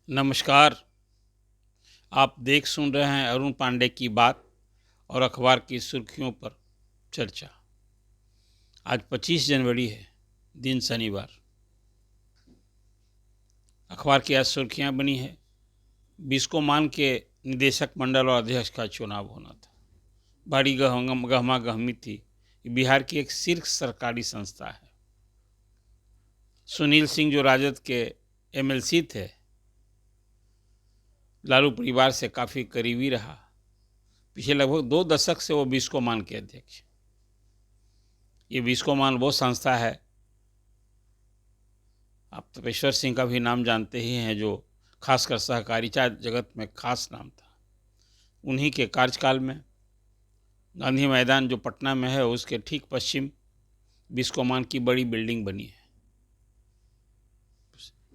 नमस्कार। आप सुन रहे हैं अरुण पांडे की बात और अखबार की सुर्खियों पर चर्चा। आज 25 जनवरी है, दिन शनिवार। अखबार की आज सुर्खियां बनी है। बिस्कोमान के निदेशक मंडल और अध्यक्ष का चुनाव होना था। बड़ी गहमा गहमी थी। बिहार की एक शीर्ष सरकारी संस्था है। सुनील सिंह जो राजद के एमएलसी थे, लालू परिवार से काफ़ी करीबी रहा। पिछले लगभग 2 दशक से वो बिस्कोमान के अध्यक्ष। ये बिस्कोमान वो संस्था है, आप तपेश्वर सिंह का भी नाम जानते ही हैं, जो खासकर सहकारिता जगत में खास नाम था। उन्हीं के कार्यकाल में गांधी मैदान जो पटना में है, उसके ठीक पश्चिम बिस्कोमान की बड़ी बिल्डिंग बनी है।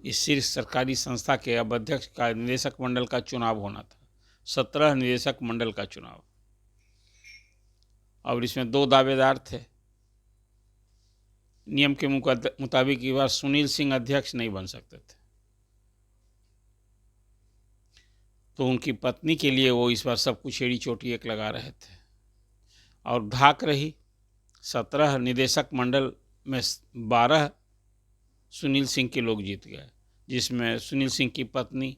इस शीर्ष सरकारी संस्था के अब अध्यक्ष का निदेशक मंडल का चुनाव होना था। 17 निदेशक मंडल का चुनाव, और इसमें 2 दावेदार थे। नियम के मुताबिक इस बार सुनील सिंह अध्यक्ष नहीं बन सकते थे, तो उनकी पत्नी के लिए वो इस बार सब कुछ एड़ी चोटी एक लगा रहे थे। और धाक रही 17 निदेशक मंडल में 12 सुनील सिंह के लोग जीत गए, जिसमें सुनील सिंह की पत्नी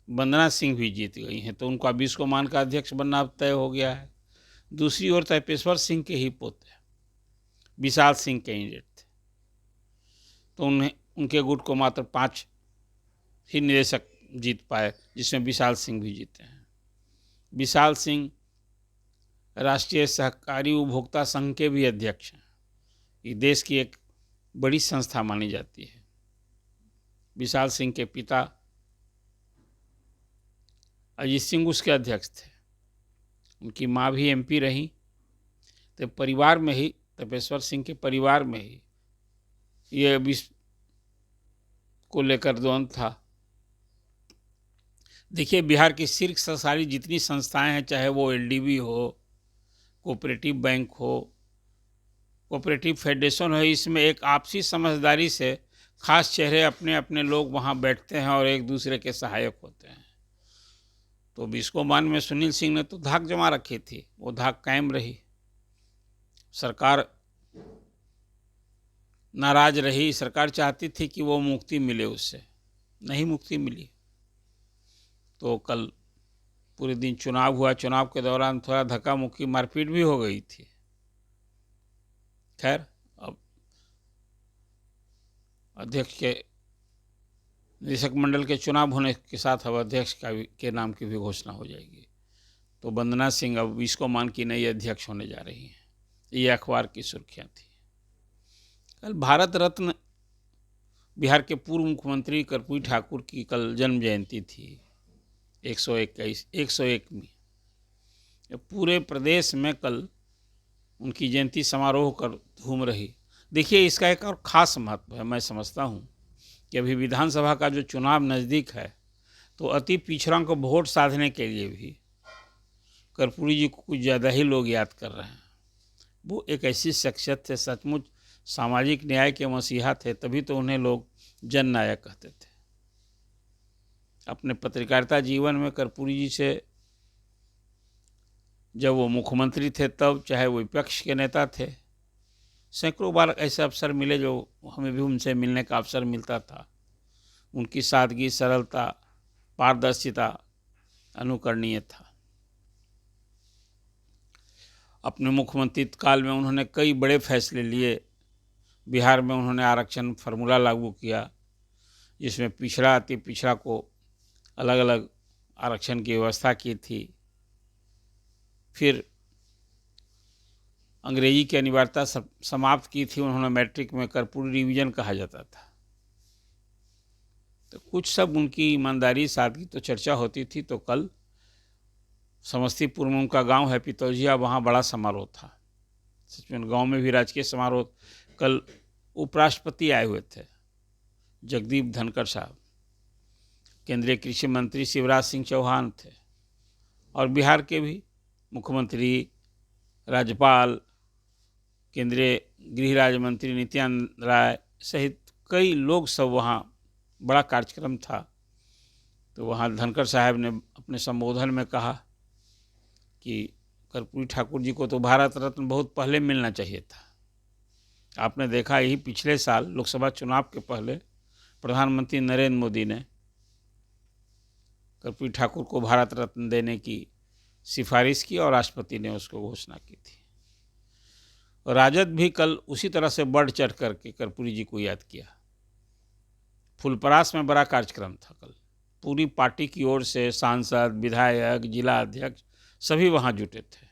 वंदना सिंह भी जीत गई हैं, तो उनका बिस्कोमान का अध्यक्ष बनना अब तय हो गया है। दूसरी ओर तपेश्वर सिंह के ही पोते विशाल सिंह कैंडिडेट थे, तो उनके गुट को मात्र 5 ही निदेशक जीत पाए, जिसमें विशाल सिंह भी जीते हैं। विशाल सिंह राष्ट्रीय सहकारी उपभोक्ता संघ के भी अध्यक्ष हैं। ये देश की एक बड़ी संस्था मानी जाती है। विशाल सिंह के पिता अजीत सिंह उसके अध्यक्ष थे। उनकी माँ भी एमपी रही। तो परिवार में ही, तपेश्वर सिंह के परिवार में ही ये अभी को लेकर द्वंद्व था। देखिए, बिहार की शीर्ष सारी जितनी संस्थाएं हैं, चाहे वो एलडीबी हो, कोऑपरेटिव बैंक हो, कोऑपरेटिव फेडरेशन हो, इसमें एक आपसी समझदारी से खास चेहरे अपने अपने लोग वहाँ बैठते हैं और एक दूसरे के सहायक होते हैं। तो बिस्कोमान में सुनील सिंह ने तो धाक जमा रखी थी, वो धाक कायम रही। सरकार नाराज रही। सरकार चाहती थी कि वो मुक्ति मिले, उससे नहीं मुक्ति मिली। तो कल पूरे दिन चुनाव हुआ। चुनाव के दौरान थोड़ा धक्का मुक्की मारपीट भी हो गई थी। खैर, अब अध्यक्ष के निदेशक मंडल के चुनाव होने के साथ अब अध्यक्ष के नाम की भी घोषणा हो जाएगी। तो वंदना सिंह अब बिस्कोमान की नई अध्यक्ष होने जा रही हैं। ये अखबार की सुर्खियाँ थी। कल भारत रत्न बिहार के पूर्व मुख्यमंत्री कर्पूरी ठाकुर की कल जन्म जयंती थी, 101वीं। पूरे प्रदेश में कल उनकी जयंती समारोह कर धूम रही। देखिए, इसका एक और ख़ास महत्व है। मैं समझता हूँ कि अभी विधानसभा का जो चुनाव नज़दीक है, तो अति पिछड़ों को वोट साधने के लिए भी कर्पूरी जी को कुछ ज़्यादा ही लोग याद कर रहे हैं। वो एक ऐसी शख्सियत थे, सचमुच सामाजिक न्याय के मसीहा थे, तभी तो उन्हें लोग जननायक कहते थे। अपने पत्रकारिता जीवन में कर्पूरी जी से, जब वो मुख्यमंत्री थे तब, चाहे वो विपक्ष के नेता थे, सैकड़ों बार ऐसे अवसर मिले जो हमें भी उनसे मिलने का अवसर मिलता था। उनकी सादगी, सरलता, पारदर्शिता अनुकरणीय था। अपने मुख्यमंत्री काल में उन्होंने कई बड़े फैसले लिए। बिहार में उन्होंने आरक्षण फार्मूला लागू किया, जिसमें पिछड़ा अति पिछड़ा को अलग अलग आरक्षण की व्यवस्था की थी। फिर अंग्रेजी की अनिवार्यता समाप्त की थी उन्होंने। मैट्रिक में कर्पूरी रिवीजन कहा जाता था। तो कुछ सब उनकी ईमानदारी, सादगी तो चर्चा होती थी। तो कल समस्तीपुर में उनका गांव है पितौजिया, वहाँ बड़ा समारोह था। सच में गाँव में भी राजकीय समारोह। कल उपराष्ट्रपति आए हुए थे, जगदीप धनखड़ साहब, केंद्रीय कृषि मंत्री शिवराज सिंह चौहान थे, और बिहार के भी मुख्यमंत्री, राज्यपाल, केंद्रीय गृह राज्य मंत्री नित्यानंद राय सहित कई लोग सब वहाँ। बड़ा कार्यक्रम था। तो वहाँ धनखड़ साहब ने अपने संबोधन में कहा कि कर्पूरी ठाकुर जी को तो भारत रत्न बहुत पहले मिलना चाहिए था। आपने देखा यही पिछले साल लोकसभा चुनाव के पहले प्रधानमंत्री नरेंद्र मोदी ने कर्पूरी ठाकुर को भारत रत्न देने की सिफारिश की और राष्ट्रपति ने उसको घोषणा की थी। और राजद भी कल उसी तरह से बढ़ चढ़ करके कर्पूरी जी को याद किया। फुलपरास में बड़ा कार्यक्रम था कल, पूरी पार्टी की ओर से सांसद, विधायक, जिला अध्यक्ष सभी वहाँ जुटे थे।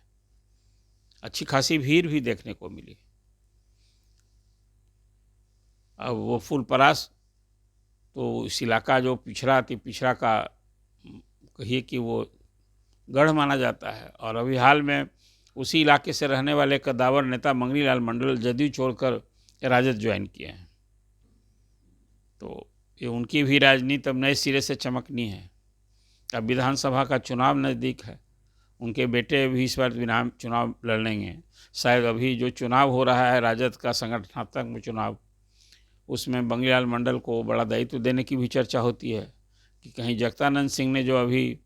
अच्छी खासी भीड़ भी देखने को मिली। अब वो फुलपरास तो इस इलाका जो पिछड़ा अति पिछड़ा का कहिए कि वो गढ़ माना जाता है, और अभी हाल में उसी इलाके से रहने वाले कद्दावर नेता मंगनी लाल मंडल जदयू छोड़कर राजद ज्वाइन किए हैं। तो ये उनकी भी राजनीति अब नए सिरे से चमकनी है। अब विधानसभा का चुनाव नज़दीक है, उनके बेटे भी इस बार चुनाव लड़ेंगे। शायद अभी जो चुनाव हो रहा है राजद का संगठनात्मक चुनाव, उसमें मंगनी लाल मंडल को बड़ा दायित्व देने की भी चर्चा होती है कि कहीं जगदानंद सिंह ने जो अभी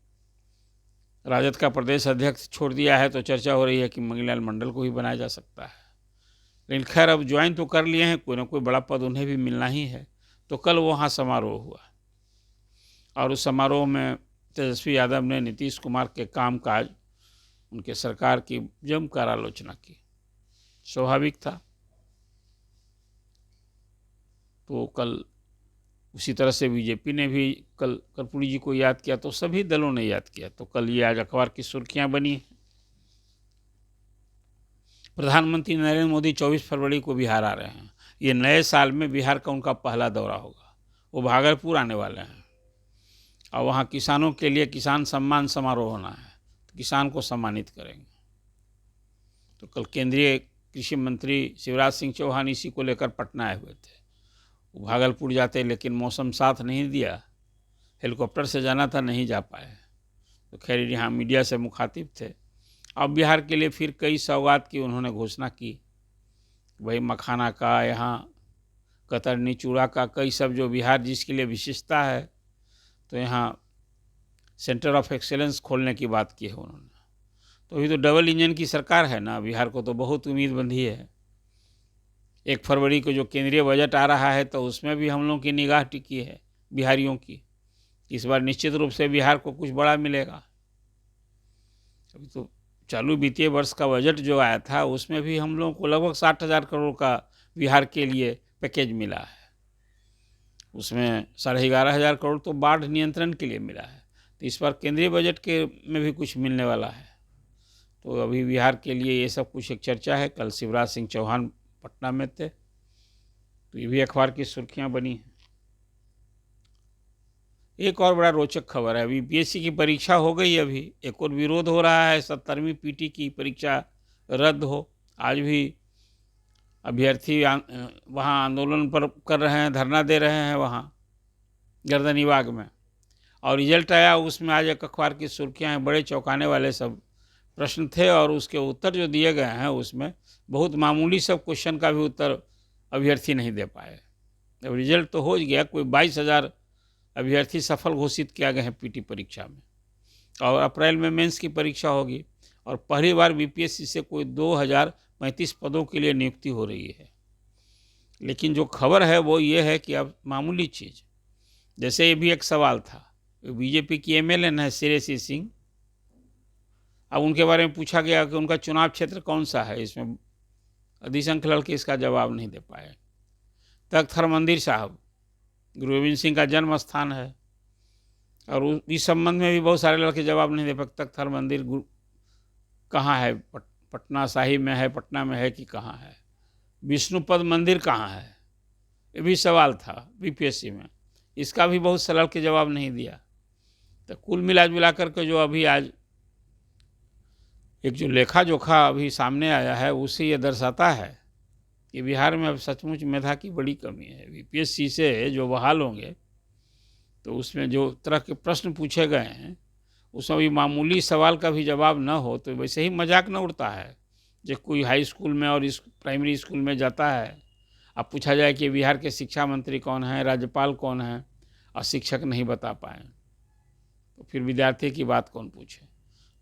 राजद का प्रदेश अध्यक्ष छोड़ दिया है, तो चर्चा हो रही है कि मंगनी लाल मंडल को ही बनाया जा सकता है। लेकिन खैर अब ज्वाइन तो कर लिए हैं, कोई ना कोई बड़ा पद उन्हें भी मिलना ही है। तो कल वहाँ समारोह हुआ और उस समारोह में तेजस्वी यादव ने नीतीश कुमार के कामकाज, उनके सरकार की जमकर आलोचना की। स्वाभाविक था। तो कल उसी तरह से बीजेपी ने भी कल कर्पूरी जी को याद किया, तो सभी दलों ने याद किया। तो कल ये आज अखबार की सुर्खियां बनी। प्रधानमंत्री नरेंद्र मोदी 24 फरवरी को बिहार आ रहे हैं। ये नए साल में बिहार का उनका पहला दौरा होगा। वो भागलपुर आने वाले हैं और वहाँ किसानों के लिए किसान सम्मान समारोह होना है, तो किसान को सम्मानित करेंगे। तो कल केंद्रीय कृषि मंत्री शिवराज सिंह चौहान इसी को लेकर पटना आए हुए थे। वो भागलपुर जाते, लेकिन मौसम साथ नहीं दिया, हेलीकॉप्टर से जाना था, नहीं जा पाए। तो खैर यहाँ मीडिया से मुखातिब थे। अब बिहार के लिए फिर कई सौगात की उन्होंने घोषणा की। वही मखाना का, यहाँ कतरनी चूड़ा का, कई सब जो बिहार जिसके लिए विशेषता है, तो यहाँ सेंटर ऑफ एक्सेलेंस खोलने की बात की है उन्होंने। तो अभी तो डबल इंजन की सरकार है ना, बिहार को तो बहुत उम्मीद बंधी है। 1 फरवरी को जो केंद्रीय बजट आ रहा है, तो उसमें भी हम लोगों की निगाह टिकी है बिहारियों की। इस बार निश्चित रूप से बिहार को कुछ बड़ा मिलेगा। अभी तो चालू वित्तीय वर्ष का बजट जो आया था, उसमें भी हम लोगों को लगभग 60,000 करोड़ का बिहार के लिए पैकेज मिला है। उसमें 11,500 करोड़ तो बाढ़ नियंत्रण के लिए मिला है। तो इस बार केंद्रीय बजट के में भी कुछ मिलने वाला है। तो अभी बिहार के लिए ये सब कुछ एक चर्चा है। कल शिवराज सिंह चौहान पटना में थे, तो ये भी अखबार की सुर्खियां बनी हैं। एक और बड़ा रोचक खबर है, अभी बीपीएससी की परीक्षा हो गई। अभी एक और विरोध हो रहा है, 70वीं पीटी की परीक्षा रद्द हो। आज भी अभ्यर्थी वहाँ आंदोलन पर कर रहे हैं, धरना दे रहे हैं वहाँ गर्दनीबाग में। और रिजल्ट आया, उसमें आज एक अखबार की सुर्खियाँ हैं, बड़े चौंकाने वाले सब प्रश्न थे और उसके उत्तर जो दिए गए हैं उसमें बहुत मामूली सब क्वेश्चन का भी उत्तर अभ्यर्थी नहीं दे पाए। अब रिजल्ट तो हो गया, कोई 22,000 अभ्यर्थी सफल घोषित किया गए हैं पीटी परीक्षा में, और अप्रैल में मेंस की परीक्षा होगी। और पहली बार बीपीएससी से कोई 2,035 पदों के लिए नियुक्ति हो रही है। लेकिन जो खबर है वो ये है कि अब मामूली चीज़, जैसे ये भी एक सवाल था, बीजेपी की एमएलए है श्रेयसी सिंह। अब उनके बारे में पूछा गया कि उनका चुनाव क्षेत्र कौन सा है, इसमें अधिसंख्यक लड़के इसका जवाब नहीं दे पाए। तख्त हरमंदिर साहब गुरु गोविंद सिंह का जन्म स्थान है, और इस संबंध में भी बहुत सारे लड़के जवाब नहीं दे पाए। तख्त हरमंदिर कहाँ है, पटना साहिब में है, पटना में है कि कहाँ है? विष्णुपद मंदिर कहाँ है, ये भी सवाल था बीपीएससी में, इसका भी बहुत से लड़के जवाब नहीं दिया। तो कुल मिला कर के जो अभी आज एक जो लेखा जोखा अभी सामने आया है, उससे ये दर्शाता है कि बिहार में अब सचमुच मेधा की बड़ी कमी है। बीपीएससी से जो बहाल होंगे, तो उसमें जो तरह के प्रश्न पूछे गए हैं, उसमें भी मामूली सवाल का भी जवाब न हो, तो वैसे ही मजाक न उड़ता है। जब कोई हाई स्कूल में और प्राइमरी स्कूल में जाता है, अब पूछा जाए कि बिहार के शिक्षा मंत्री कौन है, राज्यपाल कौन है, और शिक्षक नहीं बता पाए, तो फिर विद्यार्थी की बात कौन पूछे।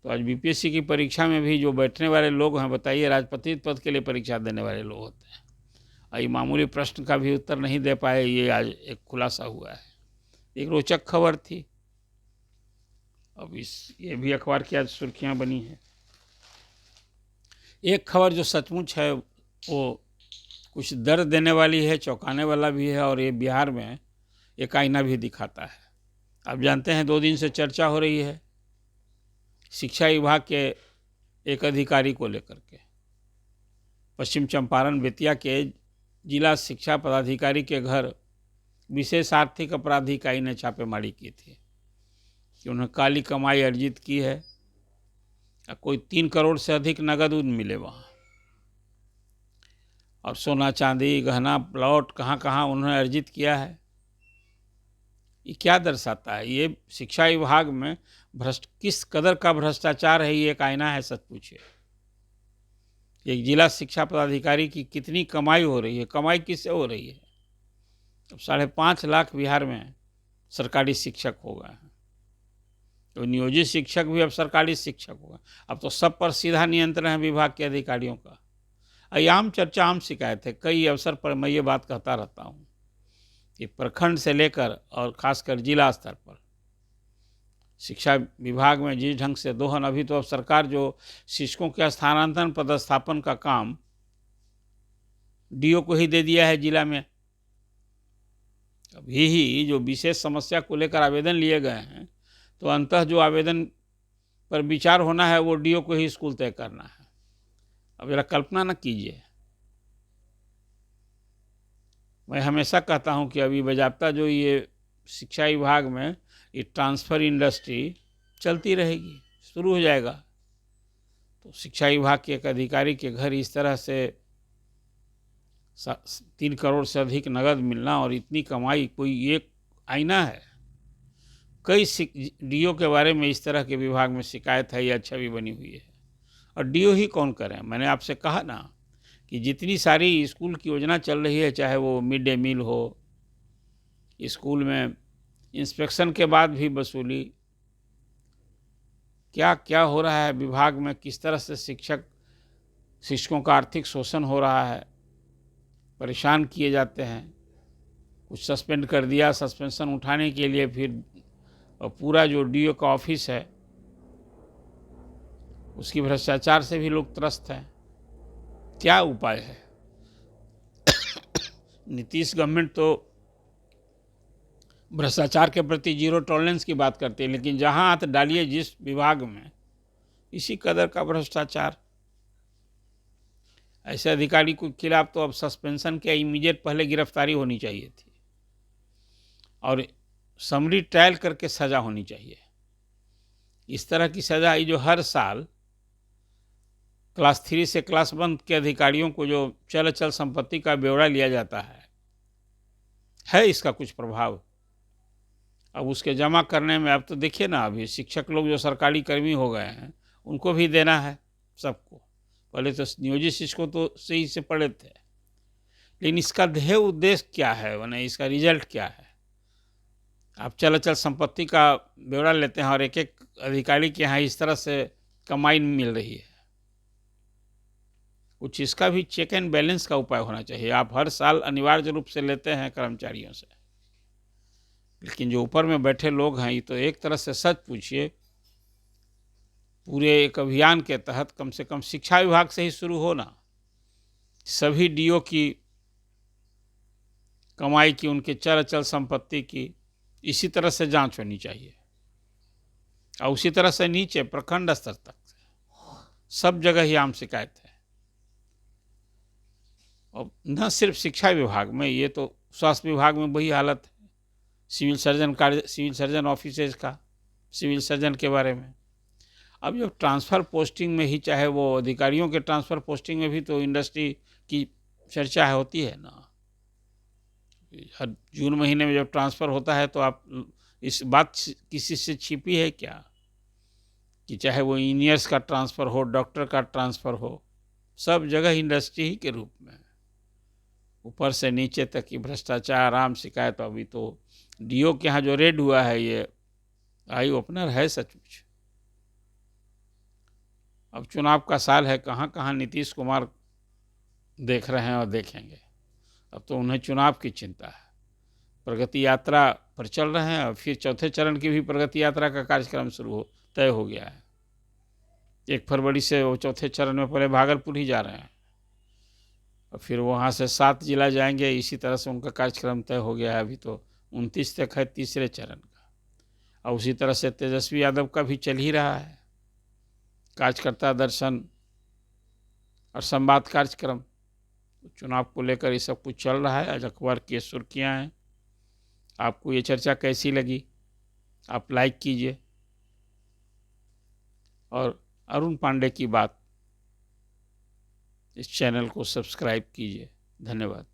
तो आज बीपीएससी की परीक्षा में भी जो बैठने वाले लोग हैं, बताइए, राजपत्रित पद के लिए परीक्षा देने वाले लोग होते हैं, और ये मामूली प्रश्न का भी उत्तर नहीं दे पाए, ये आज एक खुलासा हुआ है। एक रोचक खबर थी। अब ये भी अखबार की आज सुर्खियां बनी हैं। एक खबर जो सचमुच है वो कुछ दर्द देने वाली है, चौंकाने वाला भी है, और ये बिहार में एक आईना भी दिखाता है। आप जानते हैं 2 दिन से चर्चा हो रही है शिक्षा विभाग के एक अधिकारी को लेकर के। पश्चिम चंपारण बेतिया के जिला शिक्षा पदाधिकारी के घर विशेष आर्थिक अपराध इकाई ने छापेमारी की थी कि उन्हें काली कमाई अर्जित की है। कोई 3 करोड़ से अधिक नगद मिले वहाँ, और सोना चांदी गहना प्लॉट कहाँ कहाँ उन्होंने अर्जित किया है। ये क्या दर्शाता है? ये शिक्षा विभाग में किस कदर का भ्रष्टाचार है, ये एक आईना है। सच पूछिए, एक जिला शिक्षा पदाधिकारी की कितनी कमाई हो रही है, कमाई किससे हो रही है? अब 5.5 लाख बिहार में सरकारी शिक्षक हो गए हैं, तो नियोजित शिक्षक भी अब सरकारी शिक्षक होगा। अब तो सब पर सीधा नियंत्रण है विभाग के अधिकारियों का। आम चर्चा, आम शिकायत है। कई अवसर पर मैं ये बात कहता रहता हूँ कि प्रखंड से लेकर और खासकर जिला स्तर पर शिक्षा विभाग में जिस ढंग से दोहन, अभी तो अब सरकार जो शिक्षकों के स्थानांतरण पदस्थापन का काम डीओ को ही दे दिया है जिला में। अभी ही जो विशेष समस्या को लेकर आवेदन लिए गए हैं, तो अंततः जो आवेदन पर विचार होना है वो डीओ को ही स्कूल तय करना है। अब जरा कल्पना न कीजिए। मैं हमेशा कहता हूं कि अभी बजाबता जो ये शिक्षा विभाग में ये ट्रांसफ़र इंडस्ट्री चलती रहेगी, शुरू हो जाएगा। तो शिक्षा विभाग के एक अधिकारी के घर इस तरह से 3 करोड़ से अधिक नगद मिलना और इतनी कमाई, कोई एक आईना है। कई डीओ के बारे में इस तरह के विभाग में शिकायत है, ये अच्छा भी बनी हुई है। और डीओ ही कौन करें? मैंने आपसे कहा ना कि जितनी सारी स्कूल की योजना चल रही है, चाहे वो मिड डे मील हो, स्कूल में इंस्पेक्शन के बाद भी वसूली, क्या क्या हो रहा है विभाग में, किस तरह से शिक्षकों का आर्थिक शोषण हो रहा है, परेशान किए जाते हैं। कुछ सस्पेंड कर दिया, सस्पेंशन उठाने के लिए फिर पूरा जो डीओ का ऑफिस है उसकी भ्रष्टाचार से भी लोग त्रस्त हैं। क्या उपाय है? नीतीश गवर्नमेंट तो भ्रष्टाचार के प्रति 0 टॉलरेंस की बात करते हैं, लेकिन जहां हाथ डालिए जिस विभाग में, इसी कदर का भ्रष्टाचार। ऐसे अधिकारी के खिलाफ तो अब सस्पेंशन के इमीडिएट पहले गिरफ्तारी होनी चाहिए थी और समरी ट्रायल करके सज़ा होनी चाहिए। इस तरह की सज़ा जो हर साल क्लास 3 से क्लास 1 के अधिकारियों को जो चल अचल संपत्ति का ब्यौरा लिया जाता है इसका कुछ प्रभाव। अब उसके जमा करने में, अब तो देखिए ना, अभी शिक्षक लोग जो सरकारी कर्मी हो गए हैं उनको भी देना है सबको। पहले तो नियोजित शिक्षकों तो सही से पढ़े थे, लेकिन इसका ध्येय उद्देश्य क्या है, माने इसका रिजल्ट क्या है? आप चल अचल संपत्ति का ब्यौरा लेते हैं और एक एक अधिकारी के यहाँ इस तरह से कमाई मिल रही है। कुछ इसका भी चेक एंड बैलेंस का उपाय होना चाहिए। आप हर साल अनिवार्य रूप से लेते हैं कर्मचारियों से, लेकिन जो ऊपर में बैठे लोग हैं, ये तो एक तरह से सच पूछिए, पूरे एक अभियान के तहत कम से कम शिक्षा विभाग से ही शुरू हो ना, सभी डीओ की कमाई की, उनके चल अचल संपत्ति की इसी तरह से जांच होनी चाहिए। और उसी तरह से नीचे प्रखंड स्तर तक सब जगह ही आम शिकायत है। और न सिर्फ शिक्षा विभाग में, ये तो स्वास्थ्य विभाग में वही हालत है। सिविल सर्जन ऑफिसेज का, सिविल सर्जन के बारे में अब जब ट्रांसफ़र पोस्टिंग में ही, चाहे वो अधिकारियों के ट्रांसफ़र पोस्टिंग में भी तो इंडस्ट्री की चर्चा होती है ना। हर जून महीने में जब ट्रांसफ़र होता है तो आप इस बात किसी से छिपी है क्या कि चाहे वो इंजीनियर्स का ट्रांसफ़र हो, डॉक्टर का ट्रांसफ़र हो, सब जगह इंडस्ट्री ही के रूप में ऊपर से नीचे तक की भ्रष्टाचार, आम शिकायत। अभी तो डीओ के यहाँ जो रेड हुआ है, ये आई ओपनर है सचमुच। अब चुनाव का साल है, कहाँ कहाँ नीतीश कुमार देख रहे हैं और देखेंगे। अब तो उन्हें चुनाव की चिंता है। प्रगति यात्रा पर चल रहे हैं और फिर चौथे चरण की भी प्रगति यात्रा का कार्यक्रम तय हो गया है। 1 फरवरी से वो चौथे चरण में पहले भागलपुर ही जा रहे हैं और फिर वहाँ से 7 जिला जाएंगे। इसी तरह से उनका कार्यक्रम तय हो गया है। अभी तो 29 तक है तीसरे चरण का, और उसी तरह से तेजस्वी यादव का भी चल ही रहा है, कार्यकर्ता दर्शन और संवाद कार्यक्रम। चुनाव को लेकर ये सब कुछ चल रहा है। आज अखबार की सुर्खियाँ हैं। आपको ये चर्चा कैसी लगी? आप लाइक कीजिए और अरुण पांडे की बात इस चैनल को सब्सक्राइब कीजिए। धन्यवाद।